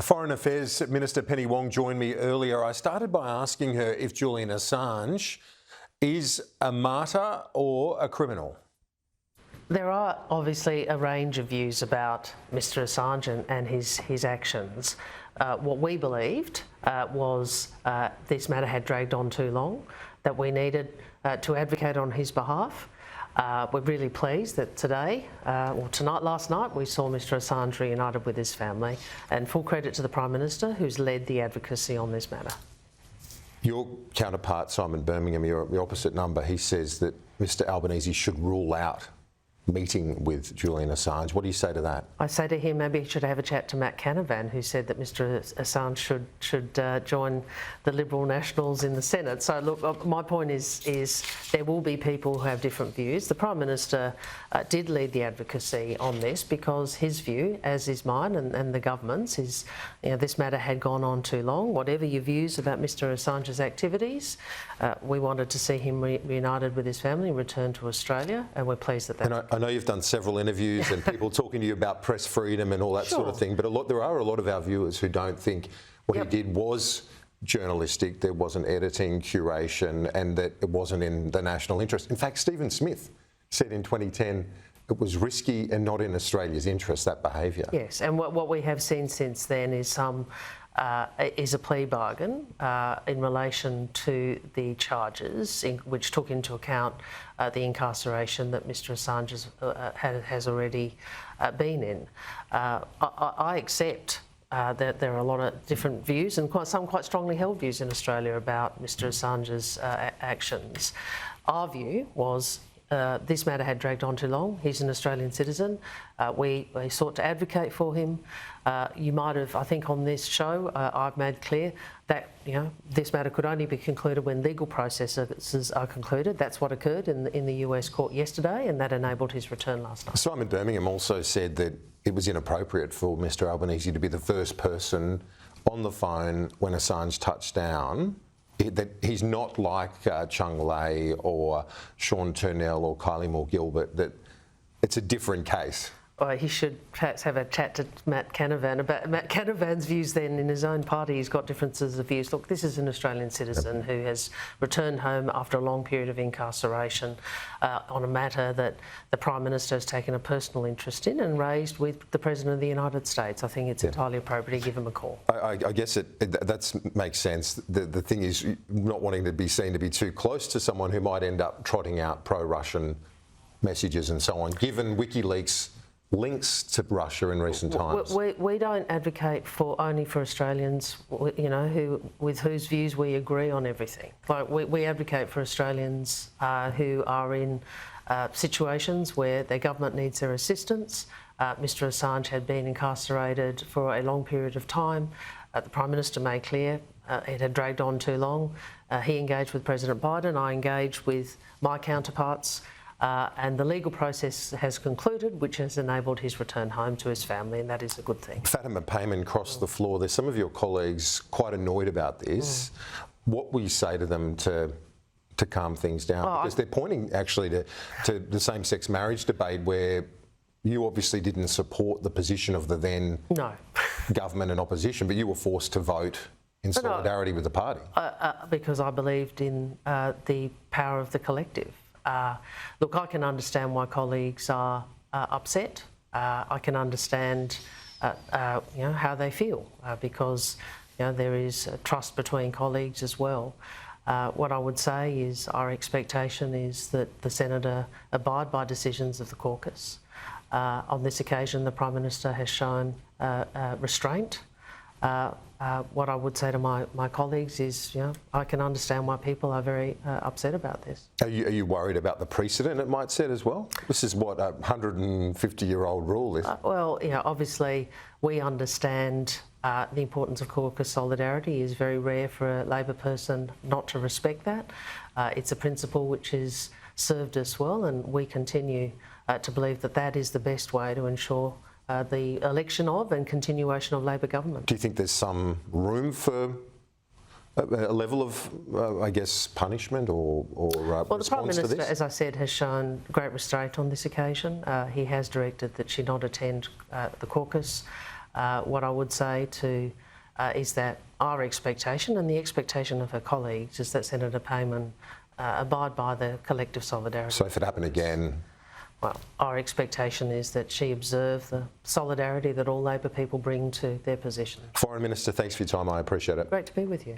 Foreign Affairs Minister Penny Wong joined me earlier. I started by asking her if Julian Assange is a martyr or a criminal. There are obviously a range of views about Mr Assange and his actions. What we believed was this matter had dragged on too long, that we needed to advocate on his behalf. We're really pleased that today, last night, we saw Mr Assange reunited with his family, and full credit to the Prime Minister who's led the advocacy on this matter. Your counterpart, Simon Birmingham, you're the opposite number. He says that Mr Albanese should rule out meeting with Julian Assange. What do you say to that? I say to him maybe he should have a chat to Matt Canavan, who said that Mr Assange should join the Liberal Nationals in the Senate. So look, my point is there will be people who have different views. The Prime Minister did lead the advocacy on this because his view, as is mine and the government's, is this matter had gone on too long. Whatever your views about Mr Assange's activities, we wanted to see him reunited with his family and return to Australia, and we're pleased that that. I know you've done several interviews and people talking to you about press freedom and all that sort of thing, but there are a lot of our viewers who don't think what he did was journalistic, there wasn't editing, curation, and that it wasn't in the national interest. In fact, Stephen Smith said in 2010 it was risky and not in Australia's interest, that behaviour. Yes, and what we have seen since then is a plea bargain in relation to the charges, which took into account the incarceration that Mr Assange has already been in. I accept that there are a lot of different views and some quite strongly held views in Australia about Mr Assange's actions. Our view was this matter had dragged on too long. He's an Australian citizen. We sought to advocate for him. You might have, I think on this show, I've made clear that this matter could only be concluded when legal processes are concluded. That's what occurred in the US court yesterday, and that enabled his return last night. Simon Birmingham also said that it was inappropriate for Mr Albanese to be the first person on the phone when Assange touched down. That he's not like Chung Lei or Sean Turnell or Kylie Moore-Gilbert, that it's a different case. Well, he should perhaps have a chat to Matt Canavan about Matt Canavan's views then. In his own party, he's got differences of views. Look, this is an Australian citizen who has returned home after a long period of incarceration on a matter that the Prime Minister has taken a personal interest in and raised with the President of the United States. I think it's entirely appropriate to give him a call. I guess that makes sense. The thing is not wanting to be seen to be too close to someone who might end up trotting out pro-Russian messages and so on, given WikiLeaks links to Russia in recent times. We don't advocate only for Australians, with whose views we agree on everything. Like we advocate for Australians who are in situations where their government needs their assistance. Mr Assange had been incarcerated for a long period of time. The Prime Minister made clear it had dragged on too long. He engaged with President Biden. I engaged with my counterparts. And the legal process has concluded, which has enabled his return home to his family, and that is a good thing. Fatima Payman crossed the floor. There's some of your colleagues quite annoyed about this. What will you say to them to calm things down? Because they're pointing actually to the same-sex marriage debate, where you obviously didn't support the position of the then government and opposition, but you were forced to vote in solidarity with the party. Because I believed in the power of the collective. Look, I can understand why colleagues are upset. I can understand, how they feel because there is trust between colleagues as well. What I would say is our expectation is that the Senator abide by decisions of the caucus. On this occasion, the Prime Minister has shown restraint. What I would say to my colleagues is, I can understand why people are very upset about this. Are you worried about the precedent it might set as well? This is what a 150-year-old rule is. Well, obviously we understand the importance of caucus solidarity. It is very rare for a Labor person not to respect that. It's a principle which has served us well, and we continue to believe that that is the best way to ensure the election of and continuation of Labor government. Do you think there's some room for a level of, I guess, punishment or well, the Prime response to Minister, this? as I said, has shown great restraint on this occasion. He has directed that she not attend the caucus. What I would say is that our expectation and the expectation of her colleagues is that Senator Payman abide by the collective solidarity. So if it happened again? Well, our expectation is that she observe the solidarity that all Labor people bring to their position. Foreign Minister, thanks for your time. I appreciate it. Great to be with you.